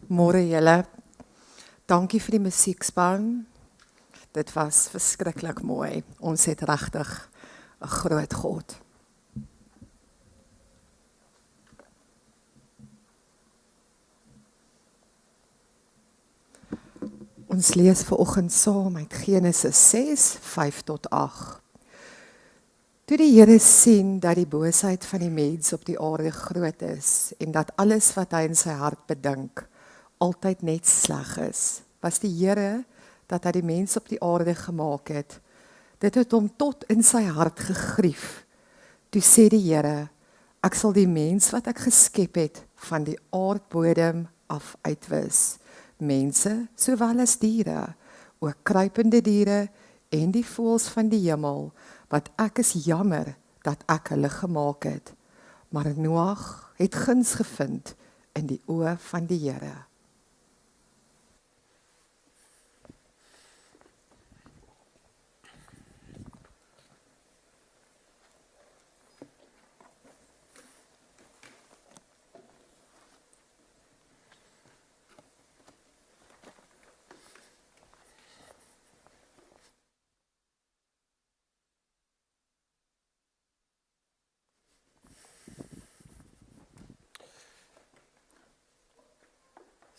Môre julle. Dankie vir die musiekspan. Dit was verskriklik mooi. Ons het regtig 'n groot God. Ons lees vanoggend saam uit Genesis 6, 5 tot 8. Toe die Here sien dat die boosheid van die mens op die aarde groot is en dat alles wat hy in sy hart bedink altyd net sleg is, was die Here dat hy die mens op die aarde gemaak het. Dit het hom tot in sy hart gegrief. Toe sê die Here, ek sal die mens wat ek geskep het van die aardbodem af uitwis. Mense sowel as diere, ook kruipende diere en die voëls van die hemel, wat ek is jammer dat ek hulle gemaak het. Maar Noag het guns gevind in die oë van die Here.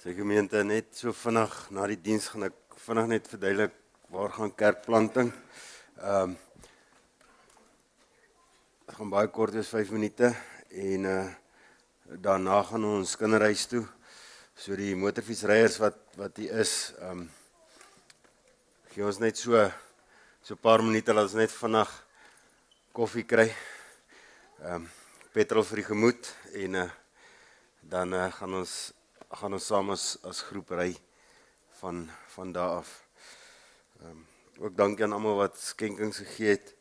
Sy gemeente net so vinnig na die diens gaan ek vinnig net verduidelik waar gaan kerkplanting. Het gaan baie kort wees 5 minute en daarna gaan ons kinderhuis toe. So die motorfietsryers wat hier is, gee ons net so 'n paar minute dat ons net vinnig koffie kry. Petrol vir die gemoed en dan gaan ons saam as groep ry van daar af. Ook dankie aan almal wat skenkings gegee het.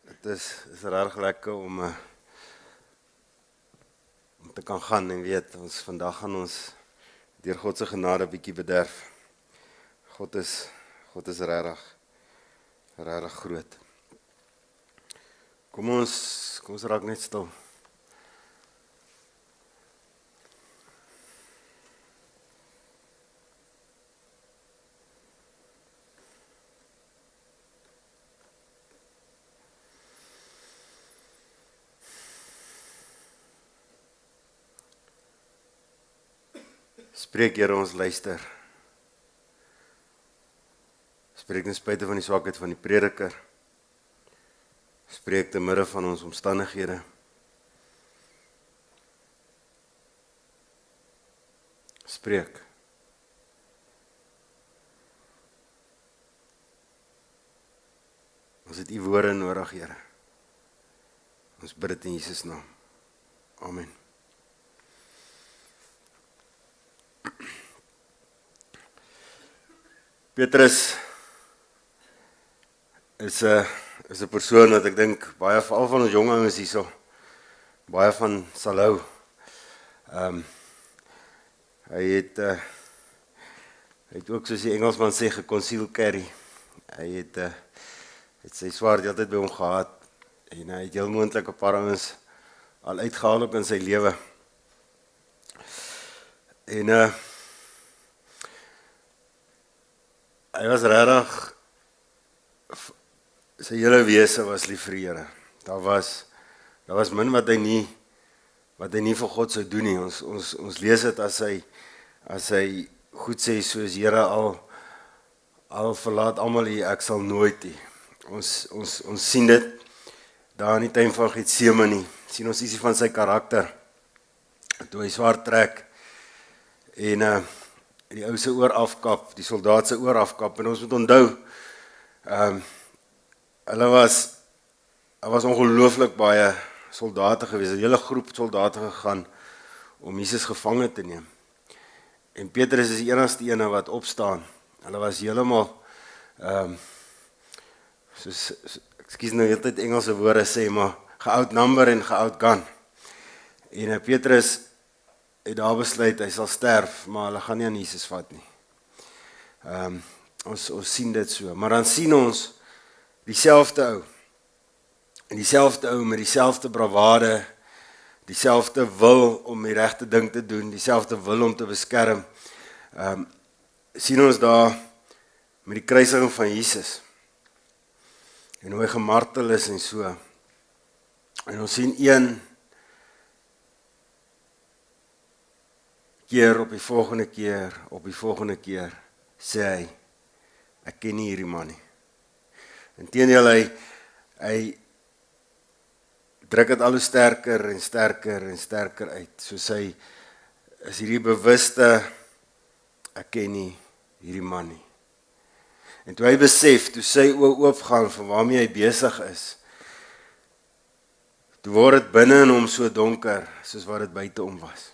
Dit is regtig lekker om te kan gaan en weet, vandag gaan ons deur God se genade bietjie bederf. God is regtig groot. Kom ons raak net stil. Spreek, Here, ons luister. Spreek ten spyte van die swakheid van die prediker. Spreek te midde van ons omstandighede. Spreek. Ons het U woorde nodig, Here. Ons bid dit in Jesus naam. Amen. Petrus is 'n persoon wat ek dink baie veral van ons jong ouens hierso baie van sal hou. Hy het ook, soos die Engelsman sê, geconceal carry. Hy het sy swaard die altyd by hom gehad en hy het heel moontlik 'n paar ouens al uitgehaal ook in sy lewe. En hy was regtig, sy hele wese was lief vir die Here. Daar was min wat hy nie vir God sou doen nie. Ons lees dit as hy goed sê, soos Here al verlaat almal hier, ek sal nooit nie. Ons sien dit daar in die tuin van Getsemane, sien ons ietsie van sy karakter. Toe hy swaard trek en die ou se oor afkap, die soldaat se oor afkap, en ons moet onthou, hulle was ongelooflik baie soldate gewees, 'n hele groep soldate gegaan om Jesus gevange te neem. En Petrus is die enigste ene wat opstaan. Hulle was heeltemal, ekskuus nou heeltyd Engelse woorde sê, maar ge-outnumber en ge-outgun. En Petrus het daar besluit, hy sal sterf, maar hulle gaan nie aan Jesus vat nie. Ons sien dit so, maar dan sien ons dieselfde ou, en dieselfde ou met dieselfde bravade, dieselfde wil om die regte ding te doen, dieselfde wil om te beskerm. Sien ons daar met die kruisiging van Jesus en hoe hy gemartel is en so. En ons sien een keer op die volgende keer sê hy, ek ken nie hierdie man nie. Inteendeel, hy druk dit al hoe sterker en sterker en sterker uit. Soos hy is hierdie bewuste, ek ken nie hierdie man nie. En toe hy besef, toe sy oë oopgaan van waarmee hy besig is, toe word dit binne in hom so donker, soos wat dit buite hom was.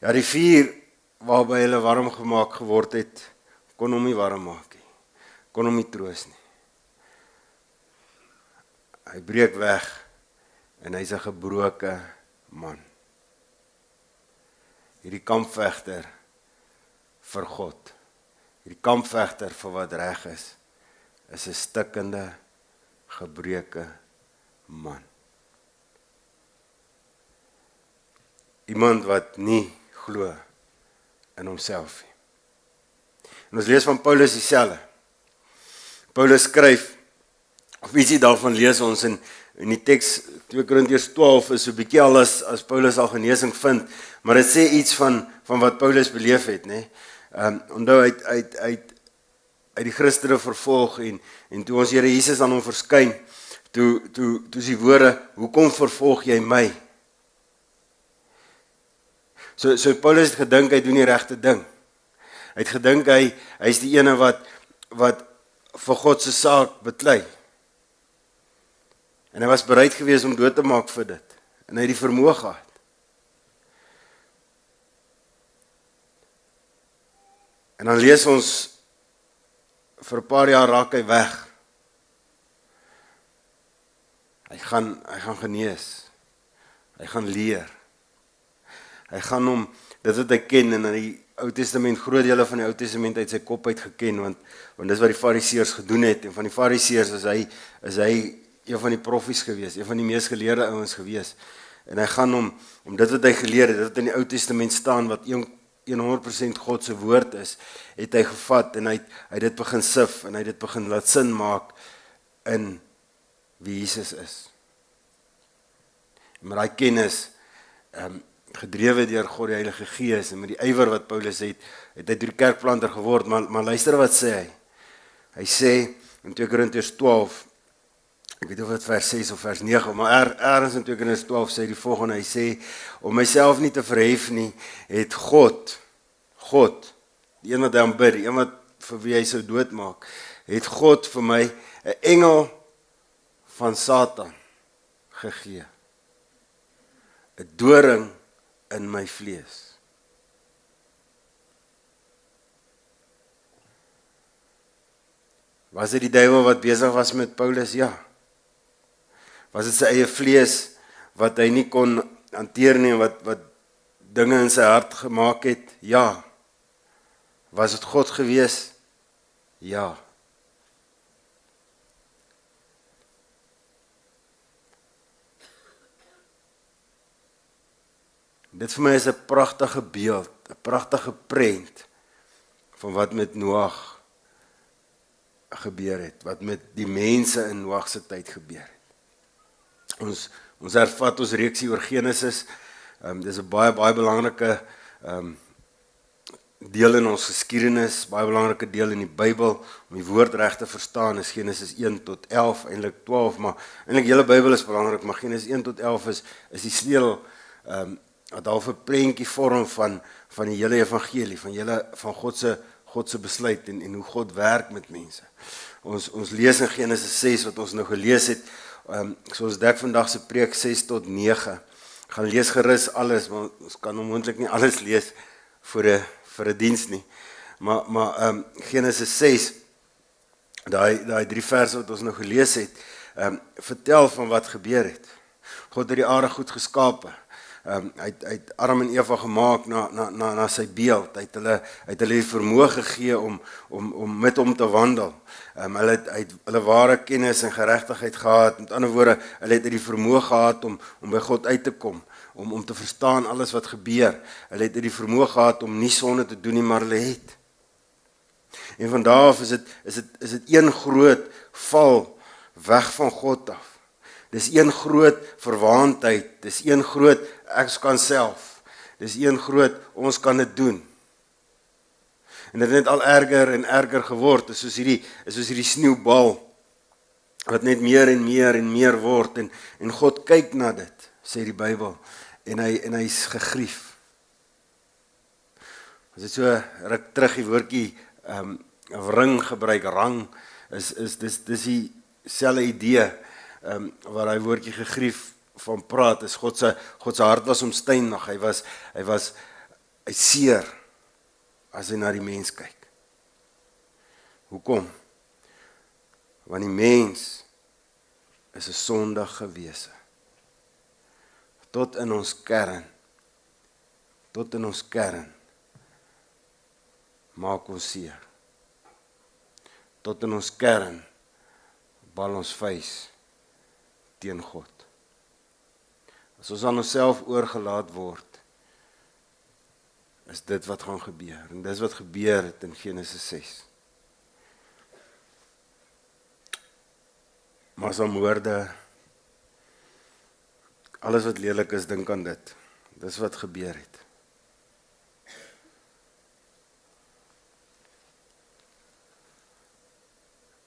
Ja, die vuur waarby hulle warm gemaak geword het, kon hom nie warm maak nie, kon hom nie troos nie. Hy breek weg en hy's 'n gebroke man. Hierdie kampvegter vir God, hierdie kampvegter vir wat reg is 'n stikkende, gebroke man. Iemand wat nie glo in homself nie. En ons lees van Paulus dieselfde. Paulus skryf, of ietsie daarvan lees ons in die teks 2 Korintiërs 12 is so 'n bietjie al as Paulus al genesing vind, maar dit sê iets van wat Paulus beleef het, nê. Onthou uit die Christene vervolg en toe ons Here Jesus aan hom verskyn, toe is die woorde, hoekom vervolg jy my? So Paulus het gedink hy doen die regte ding. Hy het gedink hy is die ene wat vir God se saak beklei. En hy was bereid geweest om dood te maak vir dit. En hy het die vermoë gehad. En dan lees ons, vir 'n paar jaar raak hy weg. Hy gaan genees. Hy gaan leer. Hy gaan hom, dit wat hy ken, en in die Ou Testament, groot dele van die Ou Testament uit sy kop uit geken, want dis wat die Fariseërs gedoen het, en van die Fariseërs is hy een van die profees gewees, een van die mees geleerde ouens gewees, en hy gaan om dit wat hy geleer het, dit wat in die Ou Testament staan, wat 100% God se woord is, het hy gevat, en hy dit begin sif, en hy dit begin laat sin maak, in wie Jesus is. En met daai kennis, gedrewe deur God die Heilige Gees, en met die ywer wat Paulus het hy deur die kerkplanter geword, maar luister wat sê hy. Hy sê, in 2 Korintiërs 12, ek weet nie of dit vers 6 of vers 9, maar ergens in 2 Korintiërs 12 sê die volgende, hy sê, om myself nie te verhef nie, het God, die een wat hy aanbid, die een wat vir wie hy sou doodmaak, het God vir my 'n engel van Satan gegee. 'n doring in my vlees. Was dit die duiwel wat besig was met Paulus? Ja. Was dit sy eie vlees wat hy nie kon hanteer nie, wat dinge in sy hart gemaak het? Ja. Was dit God gewees? Ja. Dit vir my is 'n pragtige beeld, 'n pragtige prent van wat met Noag gebeur het, wat met die mense in Noag se tyd gebeur het. Ons hervat ons reeksie oor Genesis. Dis 'n baie belangrike deel in ons geskiedenis, baie belangrike deel in die Bybel, om die woord reg te verstaan, is Genesis 1 tot 11, eintlik 12, maar eintlik die hele Bybel is belangrik, maar Genesis 1 tot 11 is die sleutel, wat half 'n prentjie vorm van die hele evangelie, van God se besluit en hoe God werk met mense. Ons lees in Genesis 6 wat ons nou gelees het. So ons dek vandag se preek 6 tot 9. Gaan lees gerus alles, want ons kan onmoontlik nie alles lees vir 'n diens nie. Maar Genesis 6, daai 3 verse wat ons nou gelees het, vertel van wat gebeur het. God het die aarde goed geskape. Hy het Adam en Eva gemaak na sy beeld. Hy het hulle die vermoë gegee om met hom te wandel. Hy het hulle ware kennis en geregtigheid gehad. Met ander woorde, hulle het die vermoë gehad om by God uit te kom, om te verstaan alles wat gebeur. Hulle het die vermoë gehad om nie sonde te doen nie, maar hulle het. En van daar af is dit een groot val weg van God af. Dis een groot verwaandheid, dis een groot ek kan self. Dis een groot ons kan dit doen. En dit het net al erger en erger geword. Dit is soos hierdie sneeubal wat net meer en meer word en God kyk na dit, sê die Bybel, en hy's gegrief. As dit so ruk terug die woordjie ring gebruik, rang, dis dieselfde idee waar hy woordjie gegrief van praat, is God se hart was omstynig, hy seer as hy na die mens kyk. Hoekom? Want die mens is 'n sondige wese. Tot in ons kern maak ons seer. Tot in ons kern bal ons vuis teen God. As ons aan onsself oorgelaat word, is dit wat gaan gebeur. En dis wat gebeur het in Genesis 6. Massamoorde, alles wat lelik is, dink aan dit. Dis wat gebeur het.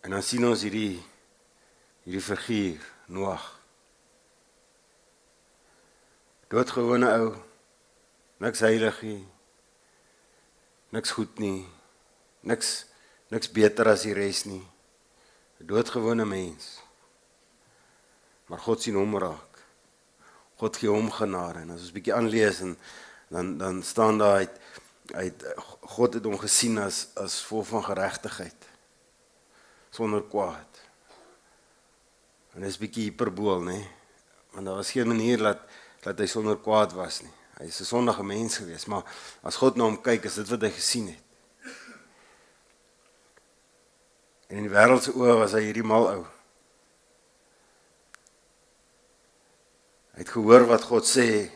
En dan sien ons hierdie figuur, Noag. Doodgewone ou, niks heilig nie, niks goed nie, niks beter as die res nie. 'n Doodgewone mens. Maar God sien hom raak. God gee hom genade. En as ons 'n bietjie aanlees en dan staan daar God het hom gesien as vol van geregtigheid, sonder kwaad. En dis 'n bietjie hiperbool, né? Want daar was geen manier dat hy sonder kwaad was nie. Hy is 'n sondige mens gewees, maar as God na hom kyk, is dit wat hy gesien het. En in die wêreld se oë was hy hierdie mal ou. Hy het gehoor wat God sê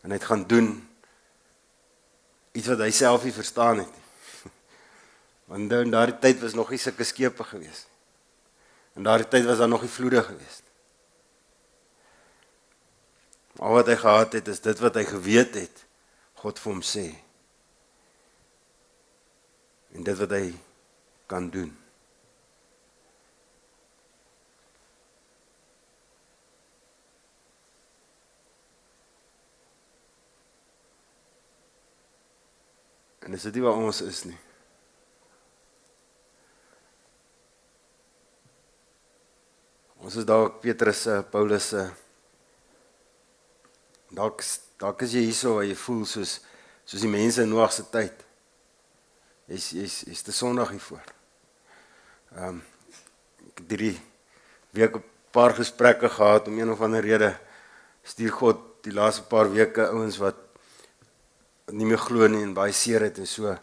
en hy het gaan doen iets wat hy self nie verstaan het nie. Want in daardie tyd was nog nie sulke skepe gewees. In daardie tyd was daar nog nie vloede gewees. Al wat hy gehad het, is dit wat hy geweet het, God vir hom sê. En dit wat hy kan doen. En dis dit waar ons is nie. Ons is dalk Petrus se, Paulus se. Dalk is jy hierso waar jy voel soos die mense in Noag se tyd. Jy's te sondig hiervoor. Ek het hierdie week 'n paar gesprekke gehad om een of ander rede stuur God die laaste paar weke ouens wat nie meer glo nie en baie seer het en so.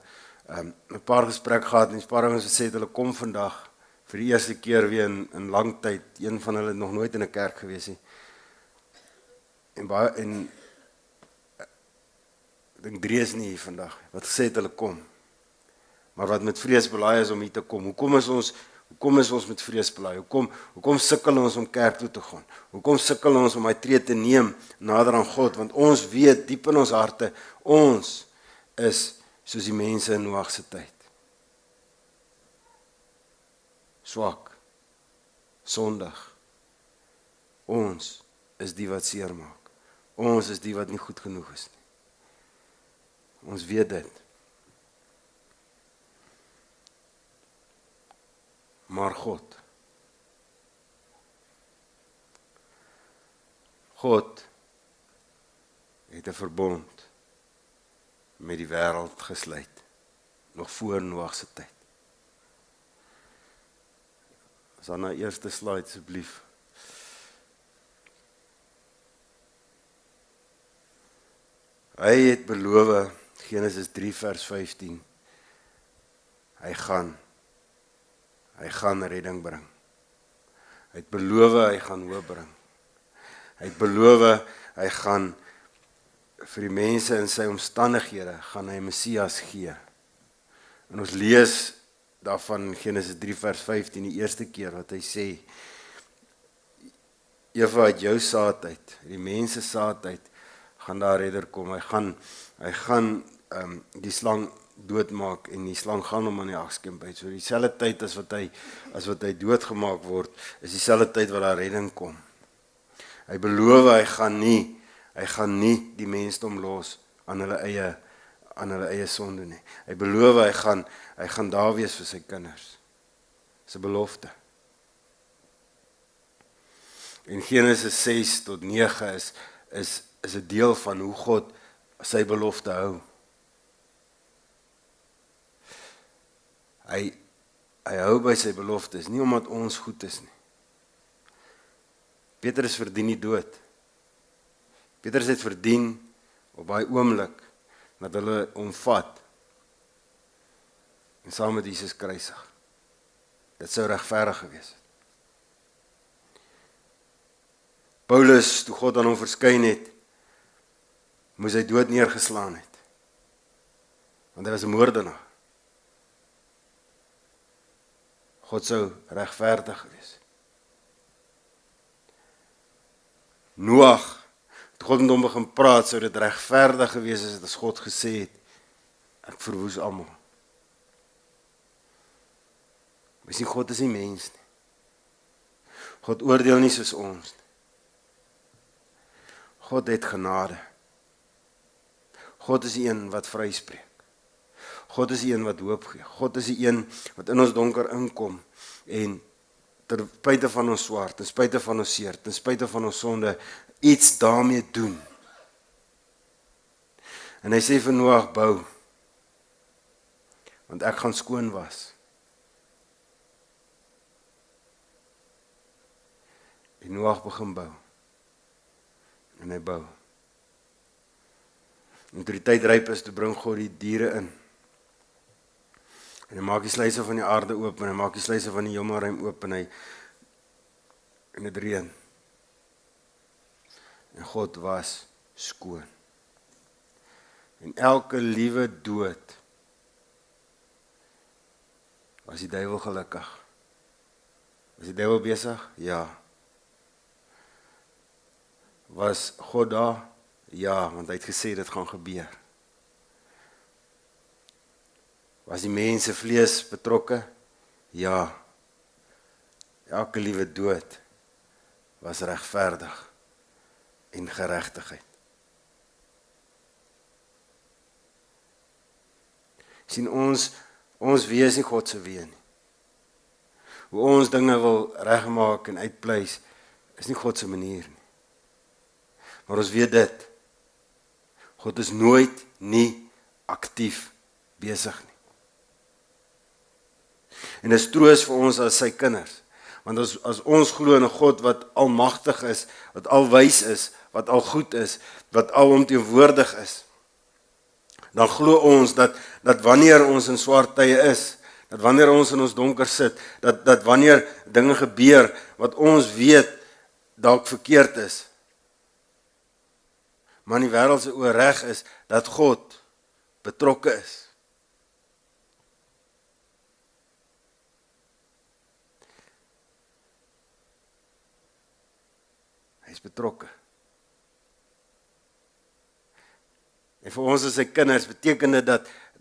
'n Paar gesprekke gehad en 'n paar ouens wat sê hulle kom vandag vir die eerste keer weer in lang tyd. Een van hulle het nog nooit in 'n kerk gewees nie. En ek dink 3 is nie hier vandag wat gesê het hulle kom. Maar wat met vrees belaai is om hier te kom. Hoekom is ons met vrees belaai? Hoekom sukkel ons om kerk toe te gaan? Hoekom sukkel ons om hy tree te neem nader aan God? Want ons weet diep in ons harte, ons is soos die mense in Noag se tyd. Swak, sondig. Ons is die wat seer maak. Ons is die wat nie goed genoeg is nie. Ons weet dit. Maar God het 'n verbond met die wêreld gesluit, nog voor Noag se tyd. As dan na eerste slide asseblief. Hy het beloof, Genesis 3 vers 15, hy gaan redding bring. Hy het beloof, hy gaan hoop bring. Hy het beloof, hy gaan vir die mense in sy omstandighede, gaan hy Messias gee. En ons lees daarvan in Genesis 3 vers 15, die eerste keer wat hy sê, Eva uit jou saad uit, die mense saad uit, gaan daar redder kom. Hy gaan die slang doodmaak en die slang gaan hom aan die agskeemp uit. So dieselfde tyd as wat hy doodgemaak word, is dieselfde tyd wat daar redding kom. Hy beloof hy gaan nie die mensdom los aan hulle eie sonde nie. Hy beloof hy gaan daar wees vir sy kinders. Dis 'n belofte. En Genesis 6 tot 9 is 'n deel van hoe God sy belofte hou. Hy hou by sy beloftes, nie omdat ons goed is nie. Petrus verdien die dood. Petrus het verdien op daai oomblik dat hulle hom vat en saam met Jesus kruisig. Dit sou regverdig gewees het. Paulus, toe God aan hom verskyn het, moes hy dood neergeslaan het. Want hy was 'n moordenaar. God sou regverdig gewees. Noag, toe God met hom begin praat, sou dit regverdig gewees het as God gesê het, ek verwoes almal. Maar sien, God is nie mens nie. God oordeel nie soos ons nie. God het genade. God is die een wat vryspreek. God is die een wat hoop gee. God is die een wat in ons donker inkom en ter spyte van ons swart, ten spyte van ons seer, ten spyte van ons sonde, iets daarmee doen. En hy sê vir Noag, bou, want ek gaan skoon was. En Noag begin bou. En hy bou. En toe die tyd ryp is, toe bring God die diere in. En hy maak die sluise van die aarde oop, en hy maak die sluise van die hemelruim oop, en dit reën. En God was skoon. En elke liewe dood was die duiwel gelukkig. Was die duiwel besig? Ja. Was God daar? Ja, want hy het gesê dit gaan gebeur. Was die mense vlees betrokke? Ja. Elke liewe dood was regverdig en geregtigheid. Sien, ons wees nie God se wees nie. Hoe ons dinge wil regmaak en uitpleis, is nie God se manier nie. Maar ons weet dit, God is nooit nie aktief besig nie. En dit is troos vir ons as sy kinders, want as ons glo in 'n God wat almagtig is, wat alwys is, wat al goed is, wat alomteenwoordig is, dan glo ons dat wanneer ons in swart tye is, dat wanneer ons in ons donker sit, dat wanneer dinge gebeur wat ons weet dalk verkeerd is, maar in die wêreld se oë reg is, dat God betrokke is. Hy is betrokke. En vir ons as sy kinders beteken dit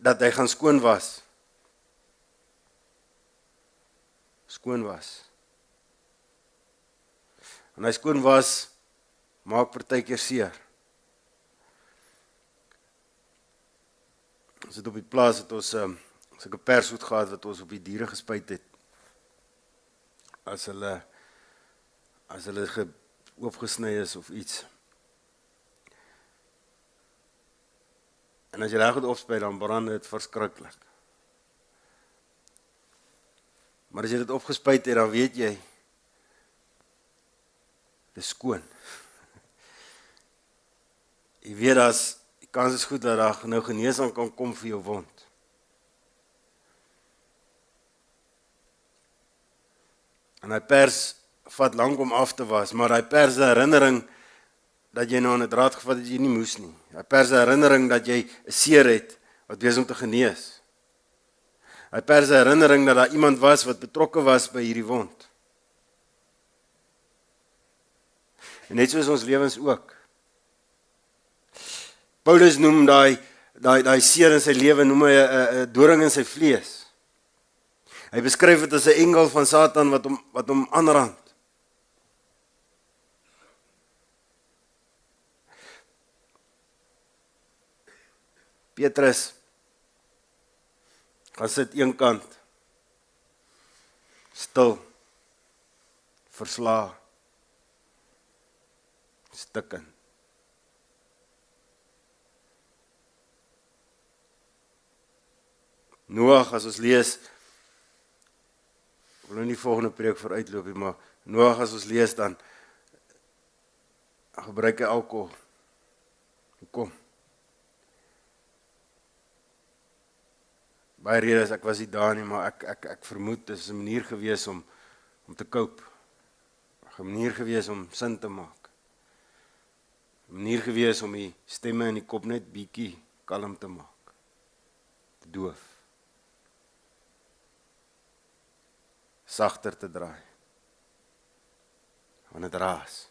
dat hy gaan skoon was. Skoon was. En hy skoon was, maak partykeer seer. Ons het op die plaas het ons sulke pershoed gehad wat ons op die diere gespuit het. As hulle oopgesny is of iets. En as jy reg goed opspuit, dan brand dit verskriklik. Maar as jy dit opgespuit het, dan weet jy, dit is skoon. Jy weet as kans is goed dat daar nou genesing kan kom vir jou wond. En hy pers vat lank om af te was, maar hy pers die herinnering dat jy nou aan 'n draad gevat het jy nie moes nie. Hy pers die herinnering dat jy 'n seer het wat besig om te genees. Hy pers die herinnering dat daar iemand was wat betrokke was by hierdie wond. En net soos ons lewens ook. Paulus noem daai seer in sy lewe noem hy 'n doring in sy vlees. Hy beskryf dit as 'n engel van Satan wat hom aanrand. Petrus gaan sit een kant, stil, verslae, stikken. Noag, as ons lees, ek wil nou nie volgende preek vooruitloop nie, maar Noag, as ons lees, dan gebruik hy alkohol. Hoekom? Baie redes, ek was nie daar nie, maar ek vermoed, dit is 'n manier gewees om te cope. 'n Manier gewees om sin te maak. 'n Manier gewees om die stemme in die kop net bietjie kalm te maak. Te doof. Sagter te draai. Want dit raas.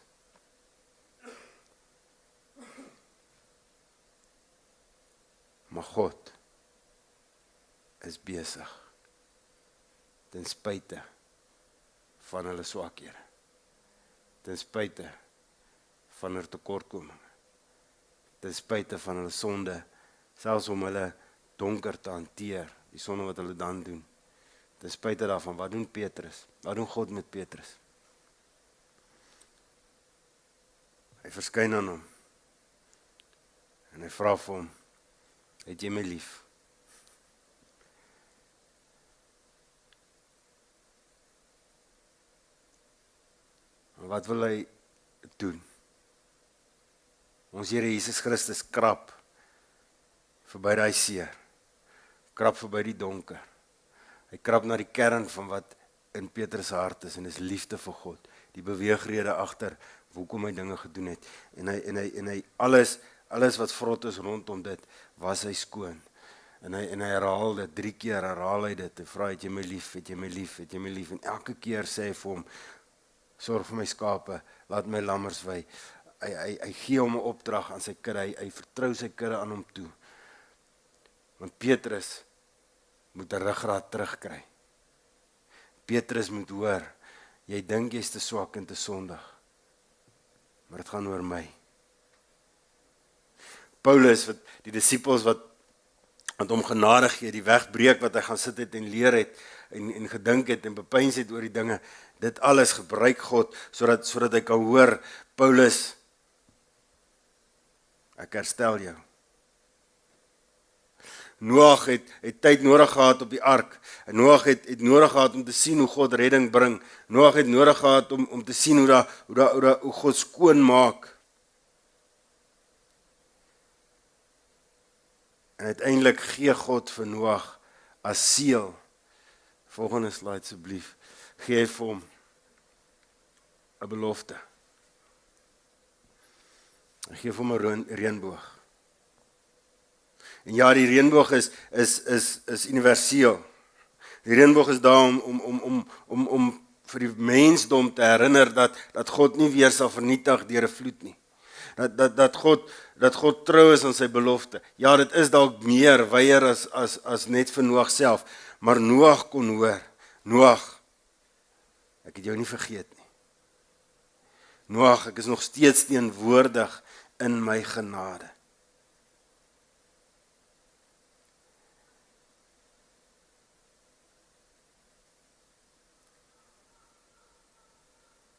Maar God is besig, ten spyte van hulle swakhede, ten spyte van hulle tekortkominge, ten spyte van hulle sonde, selfs om hulle donker te hanteer, die sonde wat hulle dan doen, ten spyte daarvan, wat doen Petrus? Wat doen God met Petrus? Hy verskyn aan hom, en hy vra vir hom, het jy my lief? Wat wil hy doen? Ons Here Jesus Christus krap verby daai seer, krap verby die donker. Hy krap na die kern van wat in Petrus se hart is, en dis liefde vir God, die beweegrede agter hoekom hy dinge gedoen het, en hy alles wat vrot is rondom dit, was hy skoon. En hy herhaal dit, 3 keer herhaal hy dit, en vra, het jy my lief, het jy my lief, het jy my lief, en elke keer sê hy vir hom, sorg vir my skape, laat my lammers wy. Hy gee hom 'n opdrag aan sy kudde, hy vertrou sy kudde aan hom toe. Want Petrus moet 'n ruggraat terugkry. Petrus moet hoor, jy dink jy's te swak en te sondig, maar dit gaan oor my. Paulus, die disippels wat hom genade gee, die wegbreek wat hy gaan sit het en leer het, en gedink het en bepeins het oor die dinge, dit alles gebruik God, sodat hy kan hoor, Paulus, ek herstel jou. Noag het tyd nodig gehad op die ark, en Noag het nodig gehad om te sien hoe God redding bring, Noag het nodig gehad om te sien hoe God skoon maak. En uiteindelik gee God vir Noag as seël, volgende slide asseblief, gee hy vir hom 'n belofte. Hy gee vir hom 'n reënboog. En ja, die reënboog is universeel. Die reënboog is daar om vir die mensdom te herinner dat God nie weer sal vernietig deur 'n vloed nie. Dat God trou is aan sy belofte. Ja, dit is dalk meer weier as net vir Noag self, maar Noag kon hoor, Noag, ek het jou nie vergeet nie. Noag, ek is nog steeds teenwoordig in my genade.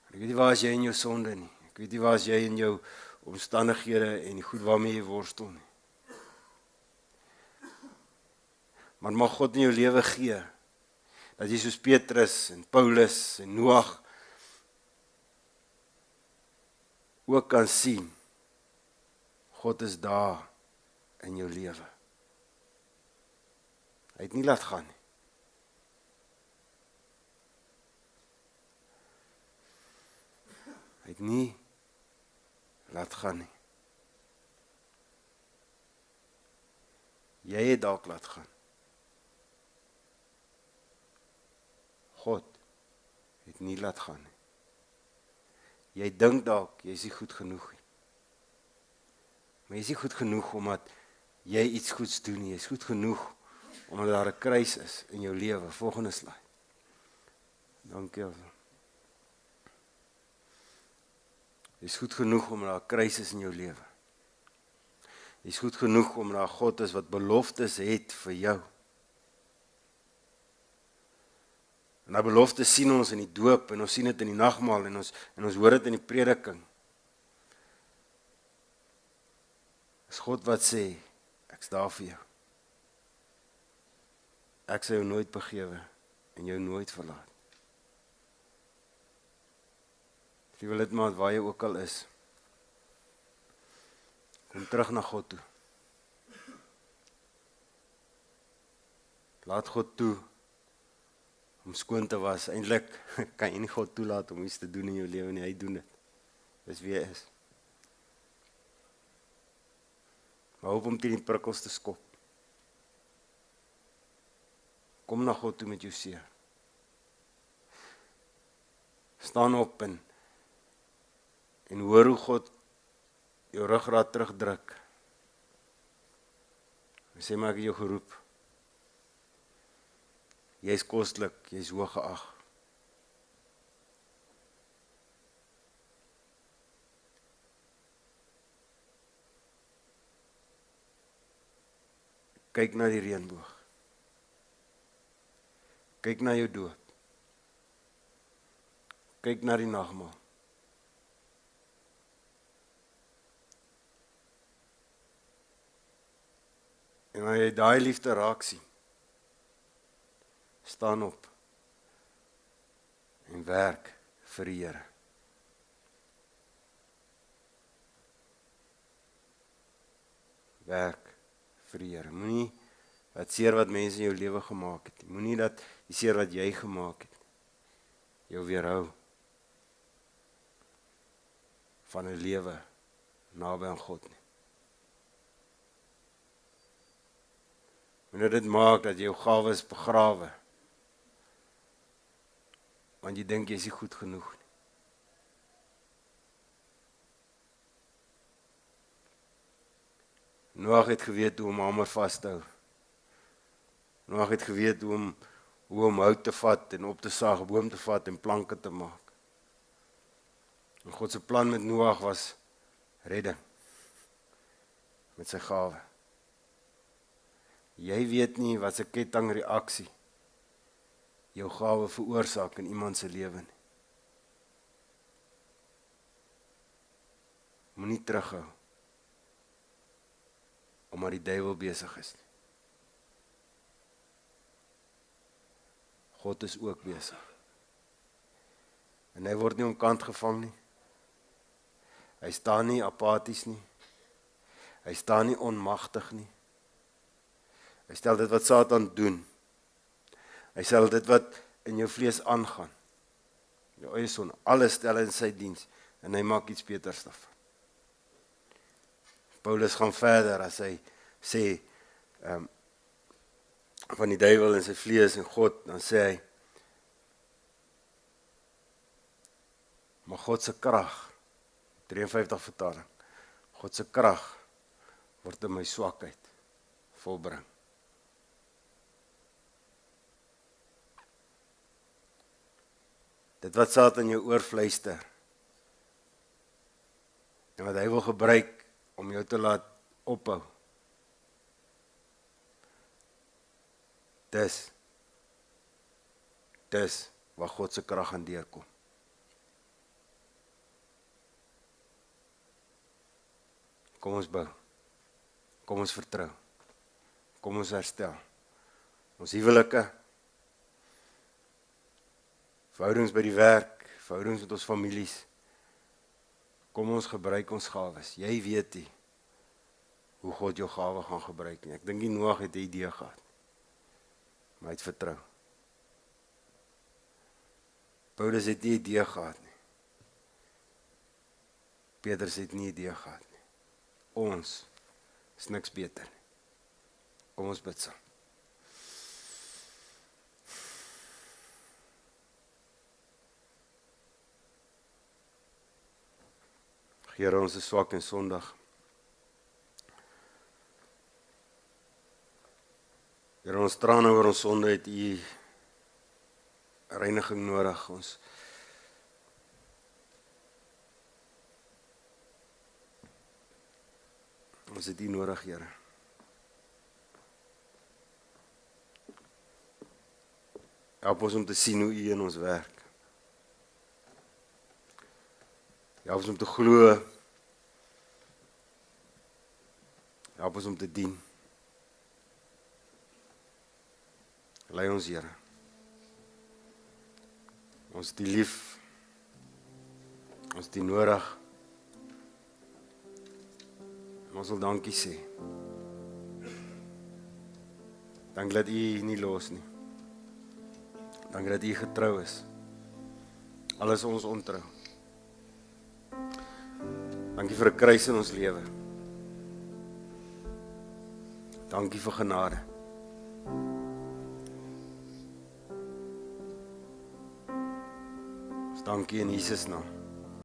Ek weet nie waar is jy in jou sonde nie. Ek weet nie waar is jy in jou omstandighede en die goed waarmee jy worstel nie. Maar mag God in jou lewe gee, dat jy soos Petrus en Paulus en Noag ook kan sien, God is daar in jou lewe. Hy het nie laat gaan nie. Hy het nie laat gaan nie. Jy het dalk laat gaan. God het nie laat gaan nie. Jy dink dalk, jy is nie goed genoeg nie. Maar jy is nie goed genoeg omdat jy iets goeds doen nie. Jy is goed genoeg omdat daar 'n kruis is in jou lewe. Volgende slide. Dankie. Jy is goed genoeg omdat daar 'n kruis is in jou lewe. Jy is goed genoeg omdat daar God is wat beloftes het vir jou. En daai beloftes sien ons in die doop en ons sien dit in die nagmaal en ons hoor dit in die prediking. Is God wat sê, ek's daar vir jou. Ek sal jou nooit begewe en jou nooit verlaat. Liewe lidmaat, waar jy ook al is, kom terug na God toe. Laat God toe om skoon te was. Eintlik kan jy nie God toelaat om iets te doen in jou lewe nie, hy doen dit. Dis wie hy is. Maar hoop om teen die prikkels te skop. Kom na God toe met jou seer. Staan op en hoor hoe God jou ruggraat terugdruk. En sê maar ek het jou geroep. Jy is kostelik, jy is hoog geag. Kyk na die reënboog. Kyk na jou doop. Kyk na die nagmaal. En wanneer jy daai liefde raak sien, staan op en werk vir die Here. Werk vir die Here. Moenie dat seer wat mense in jou lewe gemaak het, moenie dat die seer wat jy gemaak het, jou weerhou van 'n lewe naby aan God nie. Moenie dit maak dat jy jou gawes begrawe, want jy dink jy is nie goed genoeg nie. Noag het geweet hoe om hamer vas te hou. Noag het geweet hoe om hout te vat en op te saag, boom te vat en planke te maak. En God se plan met Noag was redding met sy gawe. Jy weet nie wat se kettingreaksie jou gawe veroorsaak in iemand se lewe nie. Moenie terughou omdat die duiwel besig is nie. God is ook besig. En hy word nie omkant gevang nie. Hy staan nie apaties nie. Hy staan nie onmagtig nie. Hy stel dit wat Satan doen. Hy stel dit wat in jou vlees aangaan. Jou eie son, alles stel in sy diens en hy maak iets beters daarvan. Paulus gaan verder as hy sê van die duiwel en sy vlees en God, dan sê hy, maar God se krag, 53 vertaling, God se krag word in my swakheid volbring. Dit wat Satan jou oorfluister, en wat hy wil gebruik om jou te laat ophou, dis waar God se krag aan deurkom. Kom ons bou, kom ons vertrou, kom ons herstel. Ons huwelike, verhoudings by die werk, verhoudings met ons families, kom ons gebruik ons gawes. Jy weet nie hoe God jou gawe gaan gebruik nie. Ek dink nie Noag het 'n idee gehad, maar hy het vertrou. Paulus het nie 'n idee gehad nie. Petrus het nie 'n idee gehad nie. Ons is niks beter nie. Kom ons bid saam. Here, ons is swak en sondig. Here, ons trane oor ons sonde het U reiniging nodig. Ons het U nodig, Here. Help ons om te sien hoe U in ons werk. Help ons om te glo. Help ons om te dien. Lei ons, Here. Ons het U lief. Ons het U nodig. En ons wil dankie sê. Dankie dat U nie los nie. Dankie dat U getrou is. Al is ons ontrou. Dankie vir 'n kruis in ons lewe. Dankie vir genade. Dankie in Jesus naam.